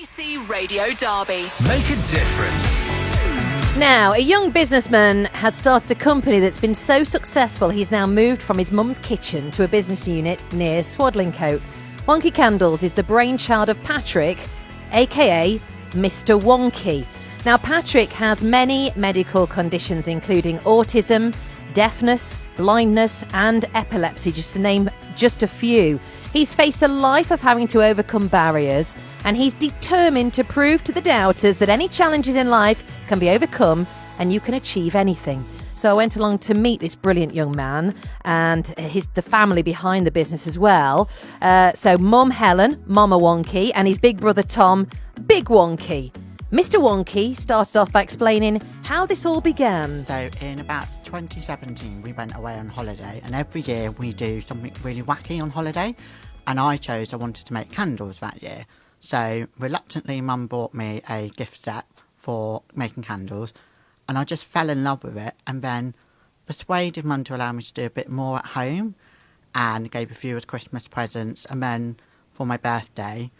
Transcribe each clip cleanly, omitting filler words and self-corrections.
BBC Radio Derby. Make a difference. Now, a young businessman has started a company that's been so successful he's now moved from his mum's kitchen to a business unit near Swadlincote. Wonky Candles is the brainchild of Patrick, aka Mr. Wonky. Now, Patrick has many medical conditions, including autism, deafness, blindness, and epilepsy, just to name just a few. He's faced a life of having to overcome barriers, and he's determined to prove to the doubters that any challenges in life can be overcome and you can achieve anything. So I went along to meet this brilliant young man and the family behind the business as well. So Mum Helen, Mama Wonky, and his big brother Tom, Big Wonky. Mr. Wonky started off by explaining how this all began. So in about 2017 we went away on holiday, and every year we do something really wacky on holiday, and I wanted to make candles that year. So reluctantly Mum bought me a gift set for making candles, and I just fell in love with it, and then persuaded Mum to allow me to do a bit more at home and gave a few as Christmas presents. And then for my birthday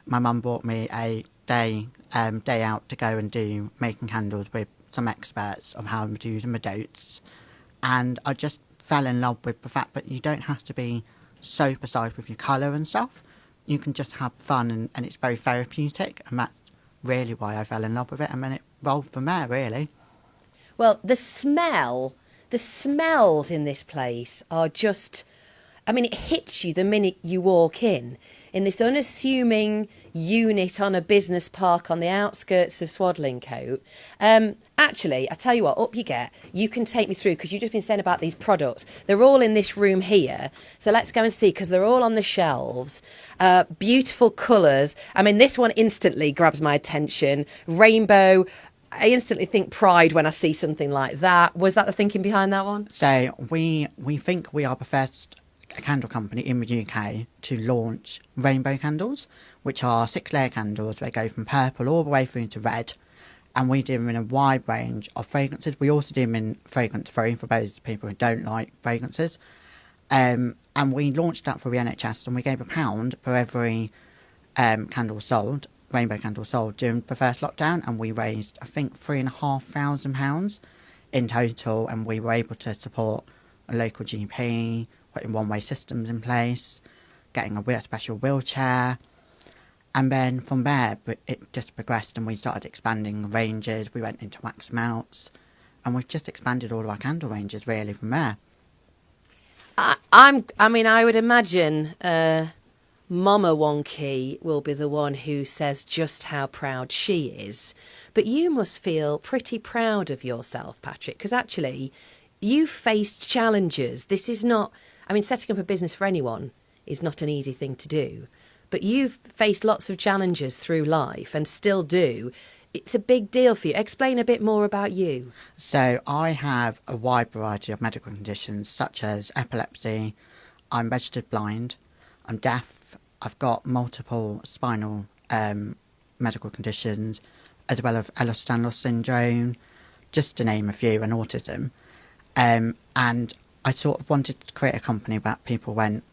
my mum bought me a day out to go and do making candles with some experts of how to use my dotes. And I just fell in love with the fact that you don't have to be so precise with your colour and stuff. You can just have fun, and it's very therapeutic, and that's really why I fell in love with it, and then it rolled from there, really. Well, the smells in this place are just, I mean, it hits you the minute you walk in this unassuming unit on a business park on the outskirts of Swadlincote. Actually, I tell you what, up you get. You can take me through, because you've just been saying about these products. They're all in this room here. So let's go and see, because they're all on the shelves. Beautiful colours. I mean, this one instantly grabs my attention. Rainbow. I instantly think pride when I see something like that. Was that the thinking behind that one? So we think we are the first candle company in the UK to launch rainbow candles, which are 6-layer candles. They go from purple all the way through to red, and we do them in a wide range of fragrances. We also do them in fragrance free for those people who don't like fragrances. And we launched that for the NHS, and we gave £1 for every candle sold, rainbow candle sold during the first lockdown, and we raised, I think, £3,500 in total, and we were able to support a local GP, putting one-way systems in place, getting a special wheelchair, and then from there it just progressed, and we started expanding ranges. We went into wax melts, and we've just expanded all of our candle ranges really from there. I would imagine Mama Wonky will be the one who says just how proud she is, but you must feel pretty proud of yourself, Patrick, because actually you faced challenges. This is not, I mean, setting up a business for anyone is not an easy thing to do, but you've faced lots of challenges through life and still do. It's a big deal for you. Explain a bit more about you. So I have a wide variety of medical conditions, such as epilepsy. I'm registered blind. I'm deaf. I've got multiple spinal medical conditions, as well as Ehlers-Danlos syndrome, just to name a few, and autism. And I sort of wanted to create a company that people went,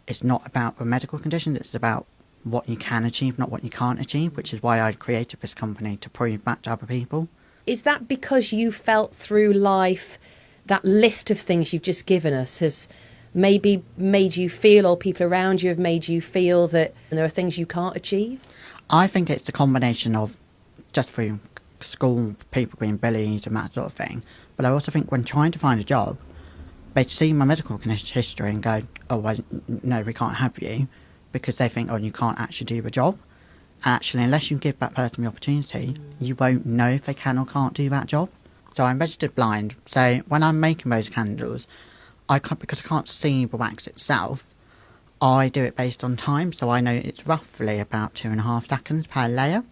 it's not about the medical conditions, it's about what you can achieve, not what you can't achieve, which is why I created this company, to prove that to other people. Is that because you felt through life that list of things you've just given us has maybe made you feel, or people around you have made you feel, that there are things you can't achieve? I think it's a combination of just through school, people being bullied and that sort of thing. But I also think when trying to find a job, they'd see my medical history and go, oh, well, no, we can't have you, because they think, oh, you can't actually do the job. And actually, unless you give that person the opportunity, you won't know if they can or can't do that job. So I'm registered blind, so when I'm making those candles, because I can't see the wax itself, I do it based on time, so I know it's roughly about 2.5 seconds per layer.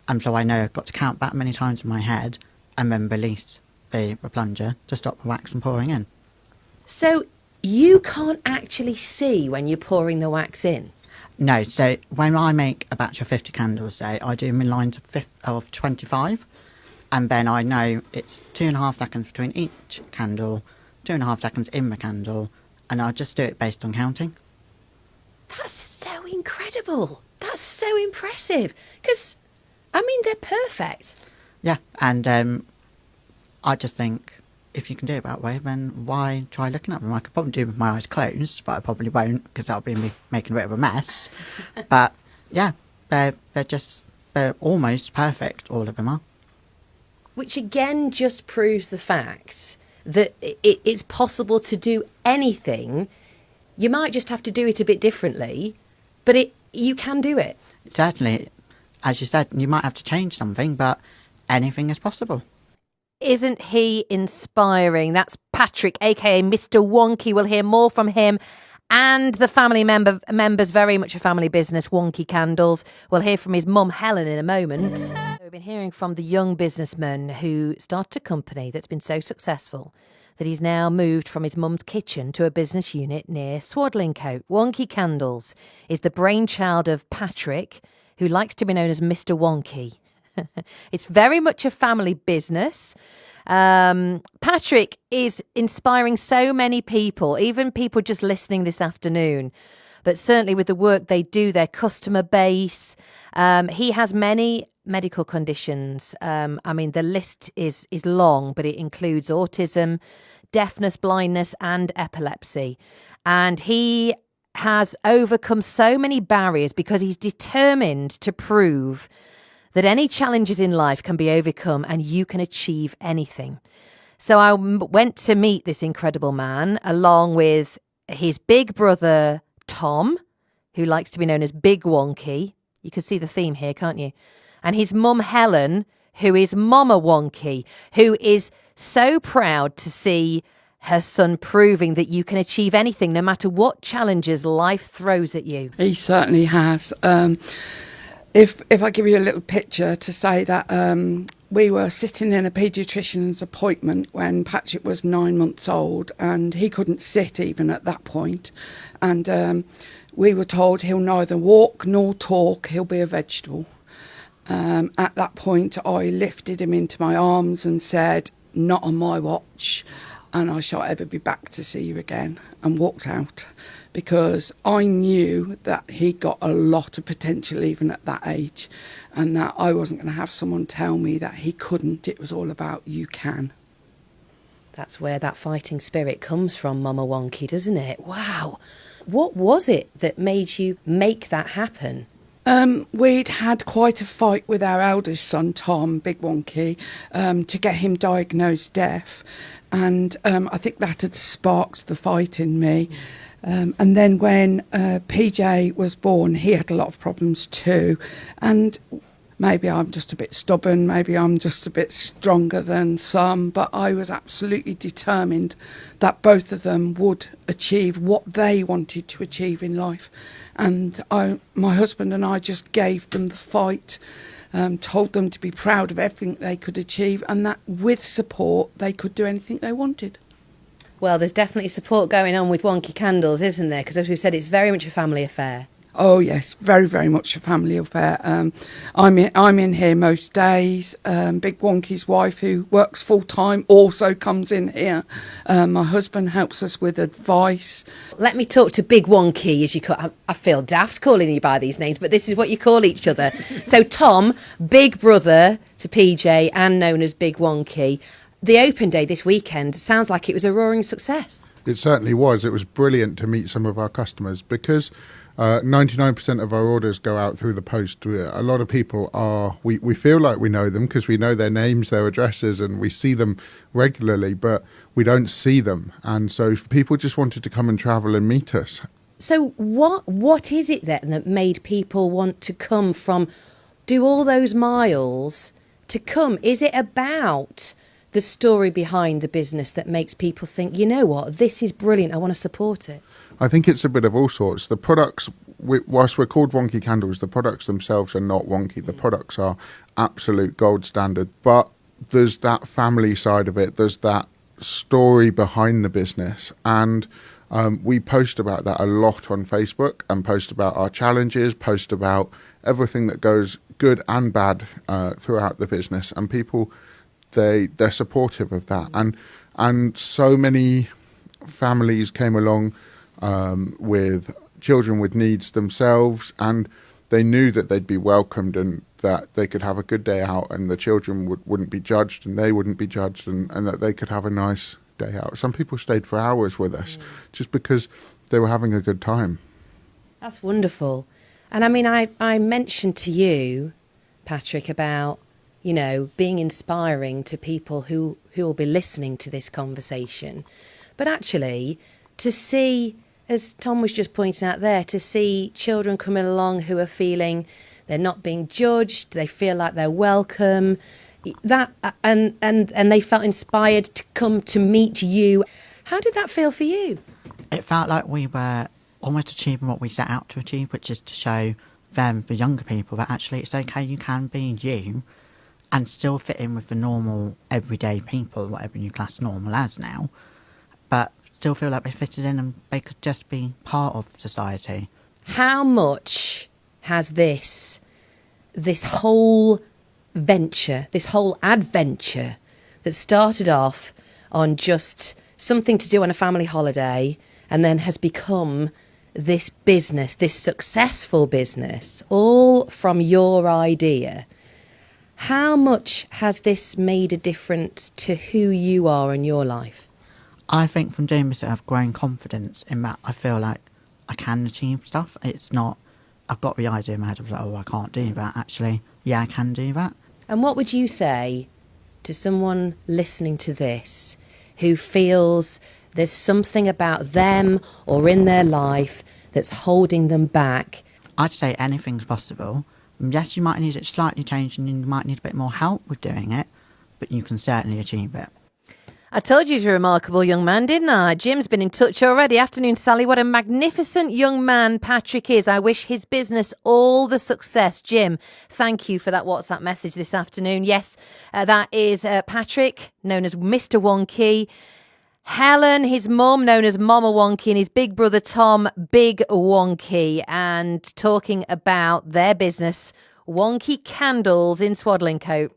And so I know I've got to count that many times in my head and then release the plunger to stop the wax from pouring in. So you can't actually see when you're pouring the wax in? No, so when I make a batch of 50 candles, say, I do them in lines of 25, and then I know it's 2.5 seconds between each candle, 2.5 seconds in the candle, and I just do it based on counting. That's so incredible. That's so impressive. Because, I mean, they're perfect. Yeah, and I just think if you can do it that way, then why try looking at them? I could probably do it with my eyes closed, but I probably won't because that'll be me making a bit of a mess. But yeah, they're almost perfect. All of them are. Which again just proves the fact that it's possible to do anything. You might just have to do it a bit differently, but you can do it. Certainly, as you said, you might have to change something, but anything is possible. Isn't he inspiring? That's Patrick, aka Mr. Wonky. We'll hear more from him and the family members, very much a family business, Wonky Candles. We'll hear from his mum, Helen, in a moment. We've been hearing from the young businessman who started a company that's been so successful that he's now moved from his mum's kitchen to a business unit near Swadlincote. Wonky Candles is the brainchild of Patrick, who likes to be known as Mr. Wonky. It's very much a family business. Patrick is inspiring so many people, even people just listening this afternoon, but certainly with the work they do, their customer base. He has many medical conditions. I mean, the list is long, but it includes autism, deafness, blindness, and epilepsy. And he has overcome so many barriers because he's determined to prove that any challenges in life can be overcome and you can achieve anything. So I went to meet this incredible man along with his big brother, Tom, who likes to be known as Big Wonky. You can see the theme here, can't you? And his mum, Helen, who is Mama Wonky, who is so proud to see her son proving that you can achieve anything no matter what challenges life throws at you. He certainly has. If I give you a little picture to say that we were sitting in a paediatrician's appointment when Patrick was 9 months old and he couldn't sit even at that point. And we were told he'll neither walk nor talk, he'll be a vegetable. At that point, I lifted him into my arms and said, "Not on my watch, and I shall ever be back to see you again," and walked out. Because I knew that he got a lot of potential even at that age, and that I wasn't going to have someone tell me that he couldn't. It was all about you can. That's where that fighting spirit comes from, Mama Wonky, doesn't it? Wow. What was it that made you make that happen? We'd had quite a fight with our eldest son, Tom, Big Wonky, to get him diagnosed deaf. And I think that had sparked the fight in me. And then when PJ was born, he had a lot of problems too. And maybe I'm just a bit stubborn, maybe I'm just a bit stronger than some, but I was absolutely determined that both of them would achieve what they wanted to achieve in life. And my husband and I just gave them the fight, told them to be proud of everything they could achieve, and that with support they could do anything they wanted. Well, there's definitely support going on with Wonky Candles, isn't there? Because as we've said, it's very much a family affair. Oh yes, very, very much a family affair. I'm in here most days. Big Wonky's wife, who works full time, also comes in here. My husband helps us with advice. Let me talk to Big Wonky, as you call. I feel daft calling you by these names, but this is what you call each other. So Tom, big brother to PJ, and known as Big Wonky. The open day this weekend sounds like it was a roaring success. It certainly was. It was brilliant to meet some of our customers because 99% of our orders go out through the post. A lot of people we feel like we know them because we know their names, their addresses, and we see them regularly, but we don't see them. And so people just wanted to come and travel and meet us. So what is it then that made people want to come from, do all those miles to come? Is it about the story behind the business that makes people think, you know what, this is brilliant, I want to support it? I think it's a bit of all sorts. The products, whilst we're called Wonky Candles, the products themselves are not wonky. The products are absolute gold standard. But there's that family side of it. There's that story behind the business. And we post about that a lot on Facebook and post about our challenges, post about everything that goes good and bad throughout the business. And people, they're supportive of that. And so many families came along with children with needs themselves, and they knew that they'd be welcomed and that they could have a good day out, and the children wouldn't be judged and they wouldn't be judged, and that they could have a nice day out. Some people stayed for hours with us just because they were having a good time. That's wonderful. And I mean, I mentioned to you, Patrick, about, you know, being inspiring to people who will be listening to this conversation. But actually, to see, as Tom was just pointing out there, to see children coming along who are feeling they're not being judged, they feel like they're welcome, that and they felt inspired to come to meet you. How did that feel for you? It felt like we were almost achieving what we set out to achieve, which is to show them, the younger people, that actually it's okay, you can be you and still fit in with the normal everyday people, whatever you class normal as now, but still feel like they fitted in and they could just be part of society. How much has this whole venture, this whole adventure that started off on just something to do on a family holiday and then has become this business, this successful business, all from your idea, how much has this made a difference to who you are in your life? I think from doing this I've grown confidence in that I feel like I can achieve stuff. It's not, I've got the idea in my head of like, oh, I can't do that. Actually, yeah, I can do that. And what would you say to someone listening to this who feels there's something about them or in their life that's holding them back? I'd say anything's possible. Yes, you might need it slightly changed and you might need a bit more help with doing it, but you can certainly achieve it. I told you he's a remarkable young man, didn't I? Jim's been in touch already. Afternoon, Sally. What a magnificent young man Patrick is. I wish his business all the success. Jim, thank you for that WhatsApp message this afternoon. Yes, that is Patrick, known as Mr. Wonky. Helen, his mum, known as Mama Wonky, and his big brother Tom, Big Wonky, and talking about their business, Wonky Candles in Swadlincote.